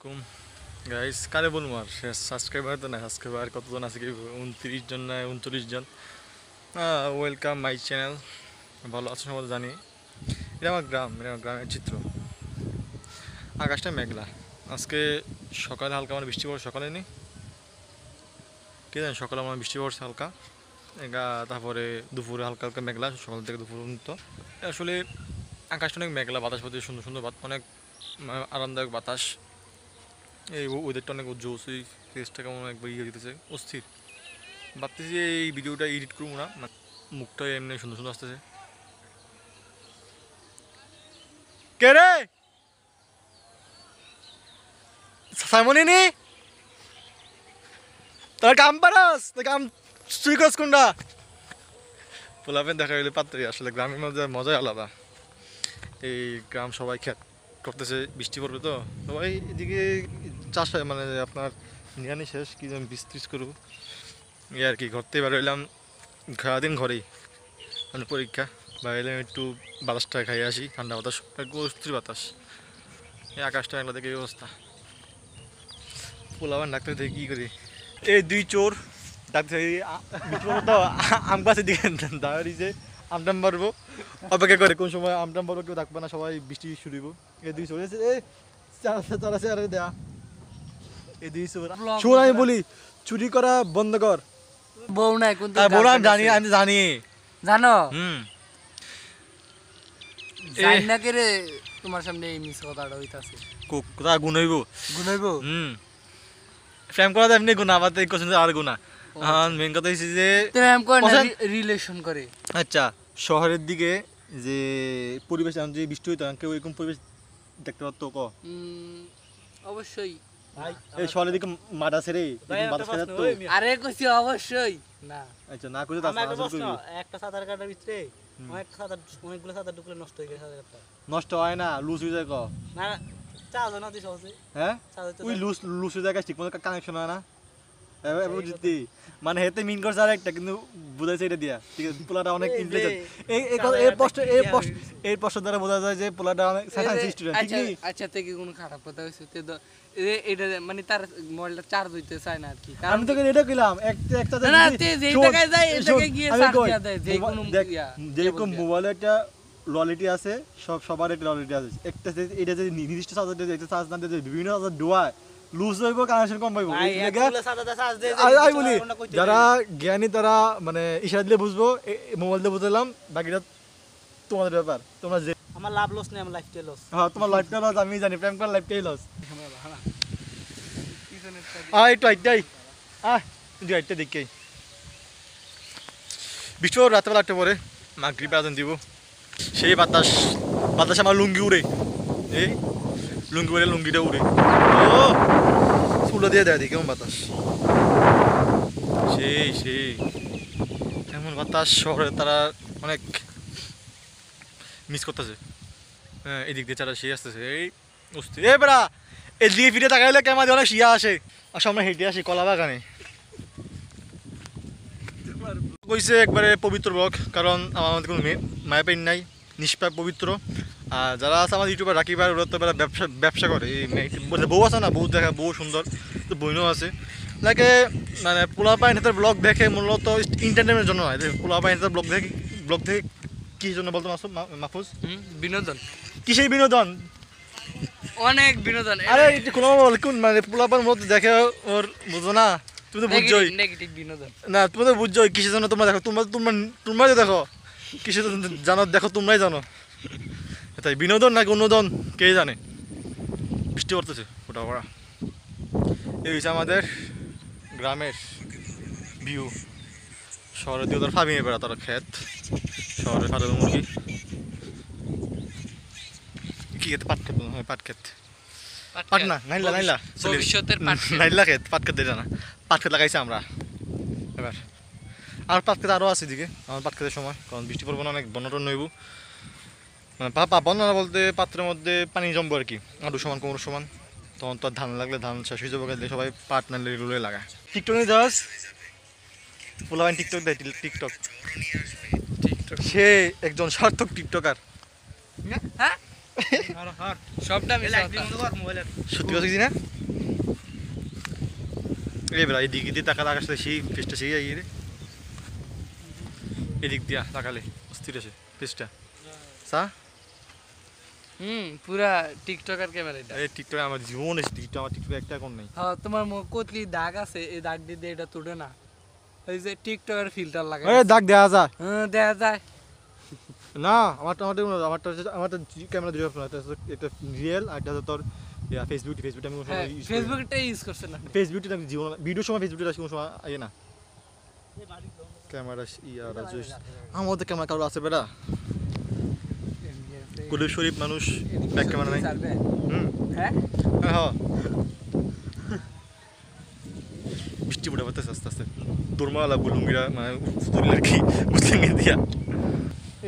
কুম গাইস কারে বলবো আর সাবস্ক্রাইবার তো না সাবস্ক্রাইবার কতজন আছে কি 29 জন না 39 জন। Welcome my channel. ভালো আছো সবাই জানি। এটা আমার গ্রাম, এটা আমার গ্রামের চিত্র। আকাশটা মেঘলা, আজকে সকালে হালকা মানে বৃষ্টি পড়ছে, সকালে নেই কে জানি, সকালে আমার বৃষ্টি পড়ছে হালকা তারপরে দুপুরে হালকা হালকা মেঘলা, সকাল থেকে দুপুর পর্যন্ত। আসলে আকাশটা অনেক মেঘলা, বাতাস পড়ছে সুন্দর সুন্দর, অনেক আরামদায়ক বাতাস। এই ওয়েদারটা অনেক উজ্জ্বল, এই ফেসটা কেমন একবার ইয়ে দিতেছে, অস্থির। ভাবতেছি এই ভিডিওটা এডিট করবো না, মানে মুখটা এমনি সুন্দর সুন্দর আসতেছে। কে রে সাইমনি নি তোর কাম পারাস, তোর কাম চুরি করস কোনটা? পোলাপেন দেখা গেলে পাত্রী। আসলে গ্রামের মধ্যে মজাই আলাদা। এই গ্রাম সবাই খেত করতেছে, বৃষ্টি পড়বে তো সবাই এদিকে চাষ হয়, মানে আপনার নিরানি শেষ কি যেন বীজ টিজ করবো এই আর কি। ঘরতে এবার এলাম, সারাদিন ঘরেই, মানে পরীক্ষা বাইরে একটু বাতাসটা খাইয়ে আসি, ঠান্ডা বাতাস, অস্থির বাতাস। এই আকাশটা মেঘলা থেকে এই অবস্থা। পোলাবার ডাক্তার থেকে কী করি, এই দুই চোর ডাক্তার তো আম গাছের দিকে দাঁড়িয়েছে, আমটাম পারবো অপেক্ষা করে কোন সময় আমটাম পারবো, কেউ থাকবে না, সবাই বৃষ্টি শুরু হইব। এই দুই চোর এই চারা দেয়া, এই দুই চোর। শোন আমি বলি, চুরি করা বন্ধ কর। বউ নাই কিন্তু বউ আমি জানি, আমি জানি। জানো হুম জানি না কে রে, তোমার সামনে এই মিস কথাটা হইতাছে। কোথা গুণ হইব, গুণ হইব। প্রেম করা তো এমনি গুণা, আবার কোশ্চেন আর গুণা। মেন কথা হচ্ছে যে প্রেম করে না, রিলেশন করে। আচ্ছা, শহরের দিকে যে পরিবেশ, যে বৃষ্টি হইতো কেউ এরকম পরিবেশ দেখতে পারতো ক? অবশ্যই। এই শহরের দিকে মাঠ আছে রে, বাতাস খাই যাচ্ছে। আরে কইছি অবশ্যই না। আচ্ছা না কইতে তাস না, একটা সাঁতার কাটার ভিতরে অনেকগুলো সাঁতার ঢুকলে নষ্ট হয়ে গেছে সাঁতার কাটা। নষ্ট হয় না, লুজ হয়ে যায় ক? না চার্জ না দিস সহজে। হ্যাঁ ওই লুজ লুজ হয়ে যায়, ঠিক মতো কানেকশন হয় না। এবার বুঝতি, মানে হেতে মিন করছে আর একটা, কিন্তু বুঝাইছে এটা দিয়া, ঠিক আছে। পোলাটা অনেক ইন্টেলিজেন্ট। এই প্রশ্ন দ্বারা বোঝা যায় যে পোলাটা অনেক সায়েন্স স্টুডেন্ট, ঠিক নেই? আচ্ছা থেকে কোনো খারাপ কথা হইছে তে এটা মানে তার মোবাইলটা চার্জ হইতে চায় না আর কি। আমি তোকে এটা কইলাম, একটা না তে যেই জায়গায় যায় এই জায়গায় গিয়ে চার্জ দিয়া দেয়, যে কোনো যেরকম মোবাইলে একটা লয়ালিটি আছে, সবার একটা লয়ালিটি আছে। একটা এটা যদি নির্দিষ্ট চার্জ দিয়ে একটা চার্জ না দিয়ে বিভিন্ন চার্জ ডুয়ায়, লুজ হইব, কানেকশন কম পাইব। আমি বলি যারা জ্ঞানী তারা মানে ইশারা দিলে বুঝবো, মোবাইল দিয়ে বুঝলাম, বাকিটা তোমাদের ব্যাপার। তোমরা যে আমার লাভ লস নেই, আমার লাইফটাই লস। হ্যাঁ, তোমার লাইফটা লস, আমি জানি, প্রেম করার লাইফটাই লস। একটু আইটাই তুই আইটা দেখি বৃষ্টি রাত্রেবেলা একটা পরে মাগরিব আজান দিব, সেই বাতাস, বাতাস আমার লুঙ্গি উড়ে, এই লুঙ্গি উড়ে, লুঙ্গিটা উড়ে, ও চুলো দিয়ে দেয় কেমন বাতাস, সেই এমন বাতাস শহরে তারা অনেক মিস করতেছে। হ্যাঁ, এদিক দিয়ে চারা শিয়ে আসতেছে, এই অস্থির। এ বেড়া এদিকে ফিরে তাকাইলে কেমন অনেক শিয়া আসে, আসলে আমরা হেঁটে আসি কলা বাগানে। কইছে একবারে পবিত্র ব্লগ, কারণ আমার মধ্যে কোনো মায়া পেন নাই, নিষ্পাপ পবিত্র। আর যারা আছে আমার ইউটিউবার রাকিব ভাই, ওরা তো বেলা ব্যবসা করে, এই বউ আছে না, বউ দেখা, বউ সুন্দর তো, বইনও আছে লাগে, মানে পোলাপাইন হাতের ব্লগ দেখে মূলত এন্টারটেনমেন্টের জন্য হয়। পোলাপাইন হাতের ব্লগ দেখে কিসের জন্য বলতো মাহফুজ? বিনোদন। কিসের বিনোদন? অনেক বিনোদন। আরে এটা কোনো কোন মানে পোলাপাইন মতো দেখে, ওর বুঝো না, তুমি তো বুঝছোই। নেগেটিভ বিনোদন না তুমি তো বুঝছোই কিসের জন্য তোমরা দেখো, তোমরাই তো দেখো কিসের জন্য জানো, দেখো তোমরাই জানো। তাই বিনোদন নাকি অনুদন কে জানে। বৃষ্টি পড়তেছে ওটা করা, এই হচ্ছে আমাদের গ্রামের ভিউ। শহরের দিয়ে ওদের ফার্মিংয়ে বেড়া, তারা ক্ষেত, শহরের ফার্মের মুরগি কি খেতে, পাট খেত, হ্যাঁ পাট খেত, পাট না নাইলা ভবিষ্যতের নাইলা খেত, পাট খেত এটা না, পাট খেত লাগাইছে আমরা এবার। আর পাট খেত আরও আছে এদিকে, আমার পাট খেতের সময়, কারণ বৃষ্টি পড়বো না, অনেক বন্যটন নইব, মানে বন্যা বলতে পাত্রের মধ্যে পানি জমবো আর কি, আলু সমান কোমর সমান। তখন তো ধান লাগলে ধান শেষ হয়ে যাবো, সবাই পাট নাইলে এগুলো লাগায়। টিকটক নিয়ে যাস, পোলাবাইন টিকটক দেয়, টিকটক সে একজন সার্থক টিকটকার। হ্যাঁ সবটা মিশা সত্যি কথা কি না এই বেলা এদিক দিয়ে তাকালে আকাশে সেই ফেসটা সেই আই রে এদিক দিয়া তাকালে অস্থির আছে ফেসটা সা পুরা টিকটকার ক্যামেরা এটা এই টিকটক আমার জীবন এসে টিকটক আমার টিকটক একটা এখন নাই হ্যাঁ তোমার মুখ কতলি দাগ আছে এই দাগ দিয়ে এটা তুলে না ওই যে টিকটকের ফিল্টার লাগাই এই দাগ দেয়া যায় হ্যাঁ দেখা যায় না আমারটা আমারটা ক্যামেরা দুটো আপনার একটা রিয়েল আর একটা তোর ফেসবুক আমি কোনো সময় ইউজ করি ফেসবুকটা ইউজ করছেন না ফেসবুকটা আমি জীবন ভিডিও সময় ফেসবুকটা কোনো সময় আই না ক্যামেরা ইয়ারা জুস আমাদের ক্যামেরা কারো আছে বেটা কুলু শরীফ মানুষ ব্যাক ক্যামেরা নাই হুম হ্যাঁ হ্যাঁ বৃষ্টি পড়ে বাতাস আস্তে আস্তে দোরমালা বুলুঙ্গিরা মানে ফুতুলের কি মুসলিম দিয়া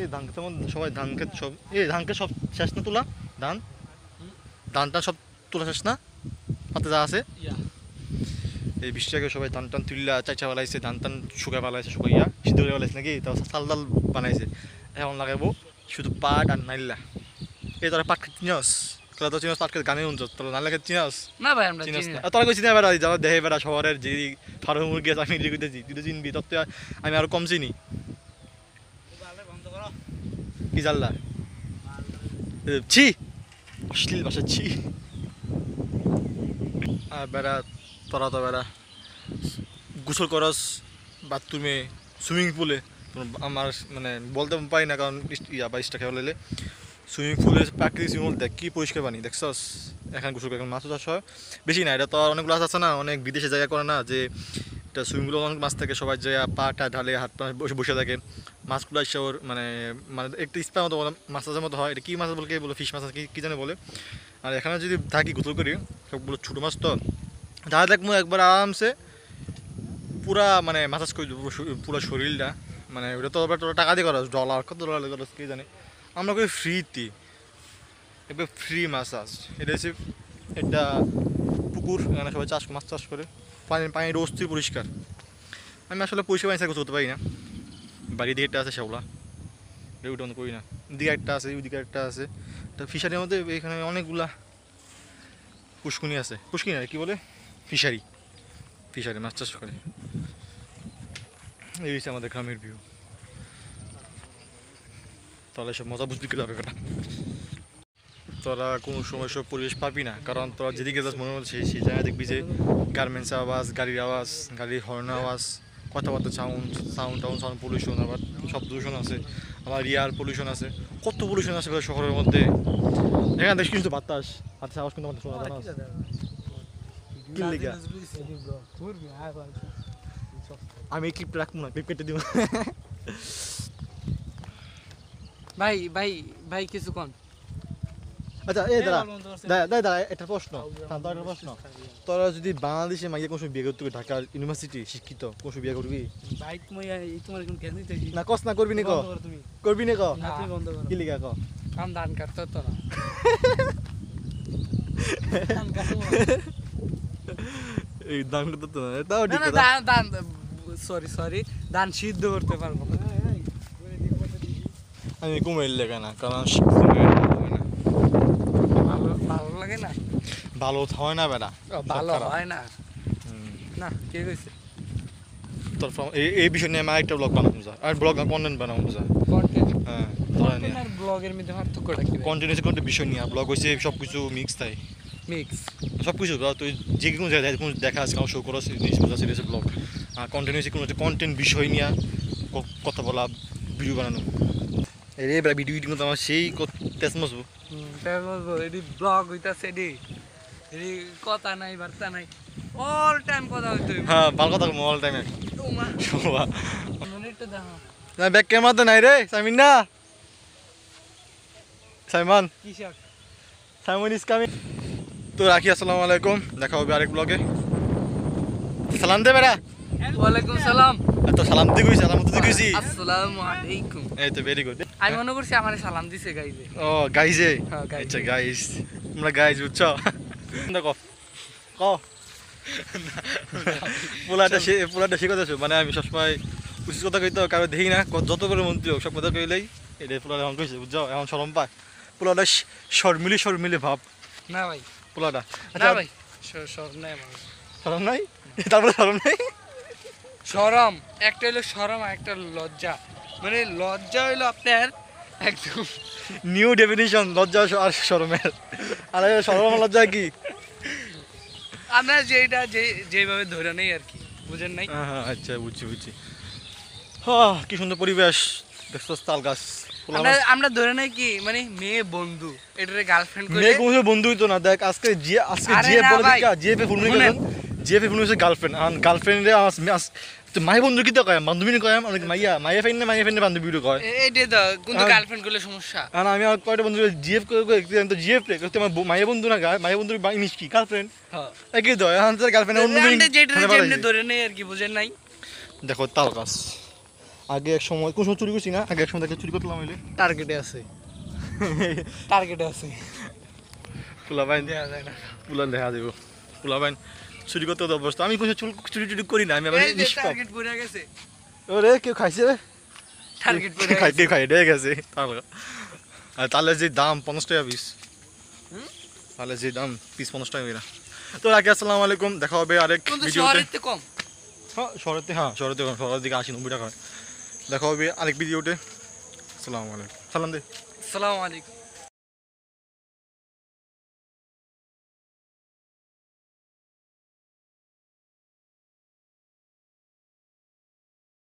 এই ধান খেতে সবাই ধান খেত সব এই ধান খেত সব শেষ না তোলা ধান ধানটা সব তোলা শেষ না হাতে যা আছে এই বৃষ্টি আগে সবাই ধান টান তুললা চাইচা বালাইছে ধান টান শুকাই বালাইছে শুকাইয়া সিদ্ধ করে বালাইছে নাকি তারপর চাল ডাল বানাইছে এখন লাগাইবো শুধু পাট আর নাইল্লা এই তোরা পাট খেতে চিনস তোরা তো চিনস পাট খেতে গানে উঞ্চ তোরা নাইল্লা খেতে চিনস না ভাই আমরা চিনস চিনি না না তোরা কই চিনে বেড়া যাওয়া দেহে বেড়া শহরের যে ফার্ম মুরগি আছে আমি লিখতেছি তুই তো চিনবি তোর তো আমি আরো কম চিনি কি জানলা ছি অশ্লীল ভাষা ছি আর বেড়া তোরা তো বেড়া গোসল করস বাথরুমে সুইমিং পুলে আমার মানে বলতে পারি না কারণ ইয়া বাইশটা খেলা লাইলে সুইমিং পুলে প্রাকৃতিক সুইমিং পুল দেখ কী পরিষ্কার পানি দেখছস এখানে গোসল করে এখন মাছও চাষ হয় বেশি না এটা তো আর অনেকগুলো আছে না অনেক বিদেশে জায়গা করে না যে এটা সুইমিং পুলে অনেক মাছ থাকে সবাই যে পাটা ঢালে হাত পা বসে বসে থাকে মাছগুলো এসে ওর মানে মানে একটু স্পার মতো মাছ মতো হয় এটা কী মাছ বলে বলে ফিশ মাছ কী জানে বলে আর এখানে যদি থাকি গোসল করি সবগুলো ছোটো মাছ তো যারা দেখবো একবার আরামসে পুরা মানে মাসাজ করে দেবো পুরো শরীরটা মানে ওটা তো আবার তোরা টাকা দিয়ে করস ডলার কত ডলার করস কে জানে আমরা করি ফ্রিতে একবার ফ্রি মাসাজ এটা হচ্ছে একটা পুকুর এখানে সবাই মাছ চাষ করে পানির অস্থির পরিষ্কার আমি আসলে পরিষ্কার পানি করতে পারি না বাড়ি দিকে একটা আছে সেগুলা ওটা করি না দিকে একটা আছে ওইদিকে একটা আছে তা ফিশারির মধ্যে এখানে অনেকগুলা পুষ্কুনি আছে পুষ্কিনি না কি বলে ফিশারি মাছ চাষ করে এই হচ্ছে আমাদের গ্রামের ভিউ তাহলে সব মজা বুঝতে গেলে হবে তোরা কোনো সময় সব পরিবেশ পাবি না কারণ তোরা যেদিকে যাস মনে হচ্ছে সেই জায়গায় দেখবি যে গার্মেন্টসের আওয়াজ গাড়ির আওয়াজ গাড়ির হর্নের আওয়াজ কথাবার্তা সাউন্ড পলিউশন আবার শব্দ দূষণ আছে আবার এয়ার পলিউশন আছে কত পলিউশন আছে শহরের মধ্যে এখানে দেখ কিন্তু বাতাস আওয়াজ কিন্তু আমাদের শোনা যায় না কি লেগে আমি এই ক্লিপটা রাখবো না ক্লিপ কেটে দিব ভাই ভাই ভাই কিছু কোন আচ্ছা এই দাঁড়া একটা প্রশ্ন তোরা যদি বাংলাদেশে মাইয়া কোনো বিয়ে করতে ঢাকা ইউনিভার্সিটি শিক্ষিত কোনো বিয়ে করবি ভাই তোমার এখন কেন দিতেছি না কস না করবি না ক তুমি করবি না ক না তুমি বন্ধ করো কি লিখা ক কাম ধান কাটতে তো না এই দাম করতে তো না এটাও ঠিক না, কথা ধান সরি ধান সিদ্ধ করতে পারবো না আমি কুমির লেখা না কারণ শিখতে হয় না ভালো লাগে না ভালো হয় না বেটা ভালো হয় না না কে কইছে তোর এই বিষয় নিয়ে আমার একটা ব্লগ বানাবো যা আর ব্লগ কন্টেন্ট বানাবো যা কন্টেন্ট হ্যাঁ তোরা নিয়ে আর ব্লগের মধ্যে পার্থক্যটা কি কন্টেন্ট বিষয় নিয়ে ব্লগ হয়েছে সব কিছু মিক্স তাই মিক্স সব কিছু তুই যে কোনো জায়গায় কোনো দেখা আছে কারণ শো করা জিনিস বোঝা সিরিয়াস ব্লগ আর কন্টেন্ট হয়েছে কোনো কন্টেন্ট বিষয় নিয়ে কথা বলা ভিডিও বানানো রে বেড়া ভিডিও কিন্তু আমার সেই তেজ মজবো এডি ব্লগ হইতাছে এডি কথা নাই বার্তা নাই অল টাইম কথা হইতো হ্যাঁ ভালো কথা মোবাইল টাইমে তোমার শোভা মিনিটটা দেখো না ব্যাক ক্যামেরা তো নাই রে সাইমিন না সাইমান সাইমন ইজ কামিং তো রাখি আসসালামু আলাইকুম দেখা হবে আরেক ব্লগে সালাম দে বেড়া ওয়ালাইকুম সালাম তো সালাম দিয়ে কইছি সালাম তো কইছি আসসালামু আলাইকুম এই তো ভেরি গুড আমি মনে করছি আমারে সালাম দিছে গাইজে ও গাইজে হ্যাঁ, guys. আচ্ছা গাইস আমরা গাইজ বুঝছো দেখো ক পোলাটা শিখাতেছো মানে আমি সবসময় উচিত কথা কইতো কারো দেখি না যত করে মন্ত্রী হোক সব কথা কইলেই এটা পোলাটা এখন কইছে বুঝছো এখন শরম পায় পোলাটা শর্মিলি ভাব না ভাই, পোলাটা। না ভাই, শরম নাই আমার। শরম নাই? তারপরে শরম নাই? শরম একটা হলো শরম, আর একটা হলো লজ্জা। মানে লজ্জা হইলো আপনার একদম নিউ ডেফিনিশন লজ্জা আর শরমের। আর শরম আর লজ্জা কি? আমরা যেভাবে ধরে নেই আর কি, বুঝেন নাই? হ্যাঁ হ্যাঁ, আচ্ছা বুঝছি। হ্যাঁ, কি সুন্দর পরিবেশ, দেখছো তাল গাছ। আমরা ধরে নেই কি মানে মেয়ে বন্ধু, এটারে গার্লফ্রেন্ড করে। মেয়ে কোনো বন্ধুই তো না। দেখ আজকে আরে জিএফ না বলে ভাই, দেখা, জিএফে ফুলমি শুনেন। গেছেন, জিএফে ফুলমি হচ্ছে গার্লফ্রেন্ড। আর গার্লফ্রেন্ডে তো মাই বন্ধু কি তো কয়, বান্ধবী কয়, অনেক মাইয়া ফ্রেন্ডে বান্ধবী কয়। এইটাই তো, কিন্তু গার্লফ্রেন্ড করলে সমস্যা। আর আমি আর কয়টা বন্ধু জিএফ করে তো জিএফ রে আমার মাইয়া বন্ধু না গায়, মাইয়া বন্ধুর ইনিশ কি গার্লফ্রেন্ড হ্যাঁ, একই তো। এখন তার গার্লফ্রেন্ড অন্য আমরা যেমনি ধরে নেই আর কি, বুঝেন নাই? দেখো তাল গাছ। আগে এক সময় কোন সময় চুরি করছি না, আগে এক সময় দেখে চুরি করলাম হইলে টার্গেটে আছে। পোলা বাইন দেয়া যায় না। পোলা দেখা দেবো। পোলা বাইন চুরি করতে তো অবস্থা। আমি কোনো চুরি টুরি করি না, আমি আবার এই যে নিষ্পাপ। টার্গেট পড়ে গেছে, ওরে কেউ খাইছে রে, টার্গেট পড়ে খাই গেছে। কেউ খাই ডে গেছে তাল। আর তালের যে দাম 50 টাকা পিস, তালের যে দাম পিস 50 টাকা করে। তো রাখি, আসসালামু আলাইকুম, দেখা হবে আরেক কিন্তু ভিডিওতে। শহরের থেকে কম। হ্যাঁ শহরের দিকে 80-90 টাকা হয়। দেখা হবে আরেক ভিডিওতে। আসসালামু আলাইকুম, সালাম দে। আসসালামু আলাইকুম।